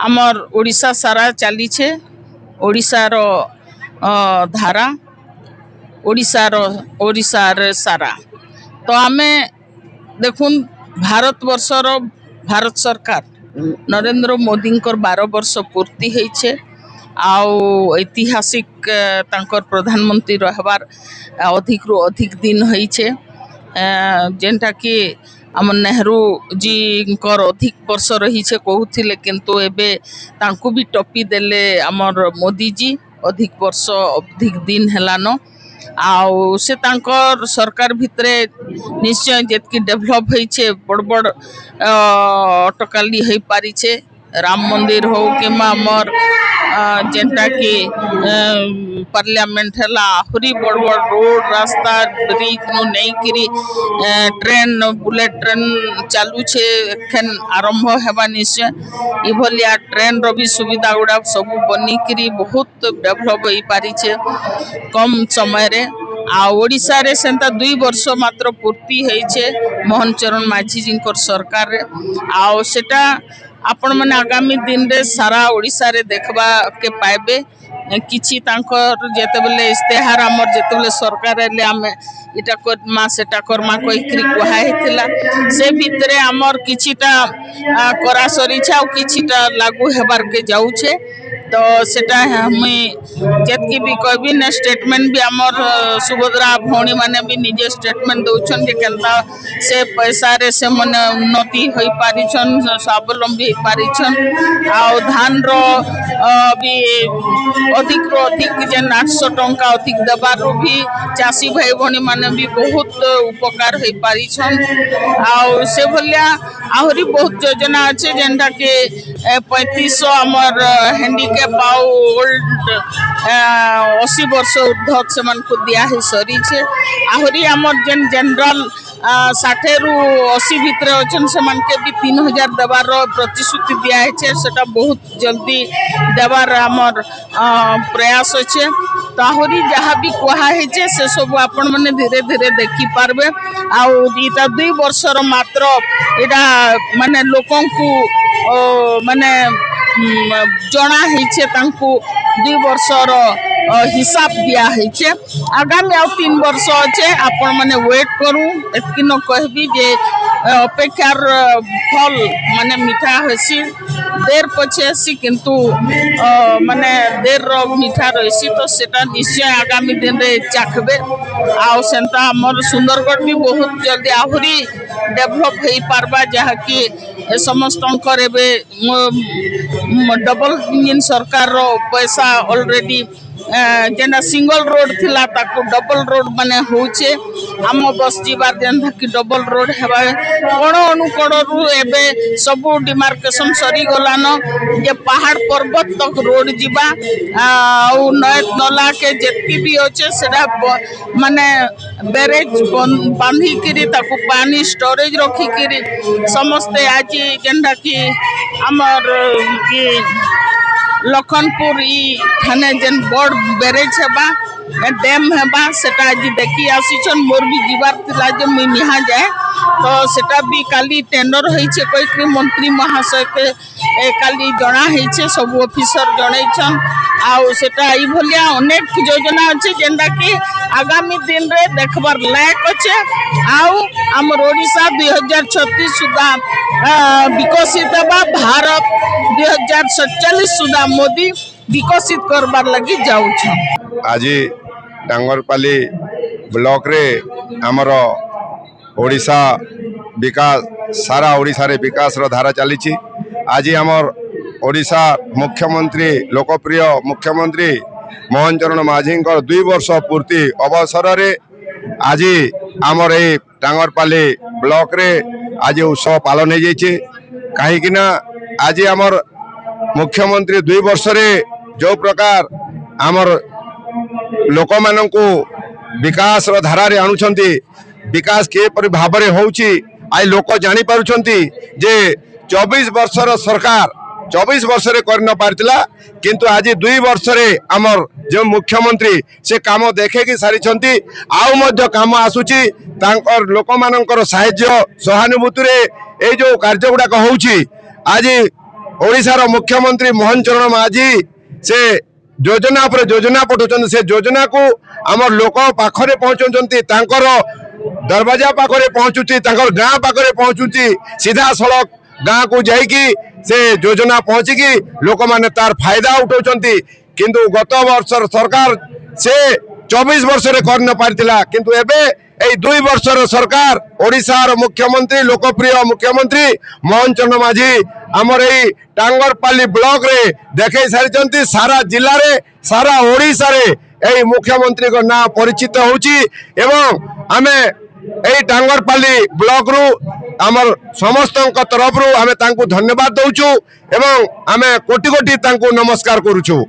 आमर ओडिशा सारा चलीछे ओडिशार धारा ओडिशार सारा तो आमे देखुन भारत सरकार नरेंद्र मोदी 12 वर्ष पूर्ति होइछे आउ ऐतिहासिक तांकर प्रधानमंत्री रहबार अधिक रु अधिक दिन होइछे जेनटा कि आम नेहरू जी अधिक वर्ष रही कहूले किंतु एबे तांकु भी टपी देले आमर मोदी जी अधिक वर्ष अधिक दिन हेलानो आउ से तांकर सरकार भितरे निश्चय जेतकी डेभलप होइछे बड़ बड़ अटकाली हो पारिछे राम मंदिर हो कि आमर जेनटा कि पार्लियामेंट है आहरी बड़ बड़ रोड रास्ता ब्रिज नु नहीं करी ट्रेन बुलेट ट्रेन चालू छे एखन आरंभ हेबा निश्चय इभलिया ट्रेन रो भी सुविधा गुड़ा सब बनी करी बहुत डेभलप हो पारी छे कम समय रे आ ओडिशा रे सेंता 2 वर्ष मात्र पूर्ति होइछे मोहन चरण माझी जी सरकार रे आ सेटा आपण माने आगामी दिन रे सारा ओडिशा रे देखबा के पाइबे किछि तांकर जेतेबेले इस्तेहार हमर जेतेबेले सरकार रे आमे इटा करमा सेटा करमा कहि करी कुहा हेतिला से भितरे हमर किछिटा करा सरीछा और किछिटा लागू हेबार के जाउछे तो सेटा हमें जेतकी भी कहबी ने स्टेटमेंट भी हमर सुभद्रा भौणी माने भी निजे स्टेटमेंट दउछन जे केनता से पैसा रे से मने उन्नति होई पारिछन स्वावलंबी होई पारिछन आ धान रो भी अधिक रो अधिक जे 800 टंका अधिक दबार भी चासी भाई भौणी माने भी बहुत उपकार होई पारिछन आ से भलिया आहरी बहुत योजना अछि जेंटा के 3500 हमर हैंडीकैप ओल्ड 80 वर्ष ऊर्ध्व से मन को दिया है सरी छे आहरी हमर जेन जनरल 60 रु 80 भितर अछन से मन के भी 3000 देवार प्रतिश्रुति दिया है सेटा बहुत जल्दी देवार हमर प्रयास अच्छे तो आहरी जहाँ भी कहा है से सब आपण माने धीरे धीरे देखि पारबे आटा 2 वर्षर मात्र एटा माने लोकों को माने जना है तांकु 2 वर्षर हिसाब दिया है आगामी आ 3 वर्ष अच्छे आपण माने वेट करूँ एतकी न कहबी जे अपेक्षार फल माने मीठा हेसी देर पछे सी किंतु माने देर मीठा रही तो सेटा निश्चय आगामी दिन रे चाखबे आ सेंता हमर सुंदरगढ़ भी बहुत जल्दी आहरी डेभलप हो पारबा जहाँ कि समस्त डबल इंजिन सरकार रो पैसा ऑलरेडी जेना सिंगल रोड थिला ताको डबल रोड माने होचे आम बस जीवार जेन कि डबल रोड हेबा कोण अनुकोण रु एबे सब डिमार्केशन सरी गलान जे पहाड़ पर्वत तक रोड जीवा आ नय नला के जेती भी होचे सेडा माने बैरेज बांधी करी ताको पानी स्टोरेज रखी करी समस्त आज जेंडा कि हमर कि लखनपुर थाने जेन बड़ बैरेज हेबा डैम हेबा सेटा आज देखी आसीछन मोर भी जीवार थिला जे मुई निहा जाए तो सेटा भी काली टेंडर होइछे कोई मंत्री महाशय के काली जना होइछे सब ऑफिसर जणैछन आउ सेटा ई भलिया अनेक योजना अछि जेंदा कि आगामी दिन रे देखबार लायक अछि आउ हमर ओडिशा 2036 सुधा विकसित बा भारत 2047 सुधा मोदी विकसित करबार लगी जाऊ छ आज डांगरपाली ब्लॉक रे हमर ओडिशा विकास सारा ओडिशा रे विकास रो धारा चली छी आज हमर ओडिशा मुख्यमंत्री लोकप्रिय मुख्यमंत्री मोहन चरण माझी 2 वर्ष पूर्ति अवसर रे आज हमर ए डांगरपाली ब्लॉक रे आज उत्सव पालन हो जाइए कहीं आज हमर मुख्यमंत्री 2 वर्ष रे जो प्रकार हमर लोक मान को विकास धारा रे आणुछंती विकास के पर भाव रे होउची आई लोक जानी पारुछंती जे 24 वर्षर सरकार 24 वर्ष रे कर न पारतिला किंतु आज 2 वर्ष रे हमर जो मुख्यमंत्री से काम देखे कि सारी छंती आउ मध्य काम आसुची तांकर लोक मानकर साहाय्य सहानुभूति रे ए जो कार्य गुडा होउची आज ओडिशार मुख्यमंत्री मोहन चरण माझी से योजना पर योजना पठाउछन् से योजना को आमर लोक पाखरे पहुँचुंट दरवाजा पाखरे पहुँचुची गाँ पाखरे पहुँचुची सीधा सड़क गाँ को जाइकी से योजना पहुँचिकी लोक माने तार फायदा उठाउछन्ति किंतु गत वर्ष सरकार से 24 वर्ष रे कर न पारिथिला किंतु एबे एई 2 वर्षर सरकार ओडिशार मुख्यमंत्री लोकप्रिय मुख्यमंत्री मोहन चरण माझी आमर एई टांगरपाली ब्लॉक रे देखै सारिचन्ति सारा जिल्ला रे सारा ओडिशा रे एई मुख्यमंत्री को ना परिचित होउची एवं आमे एई टांगरपाली ब्लॉक रु आमर समस्त तरफ रु आमे तांकु धन्यवाद दउछु एवं आमे कोटि कोटि तांकु नमस्कार करूछु।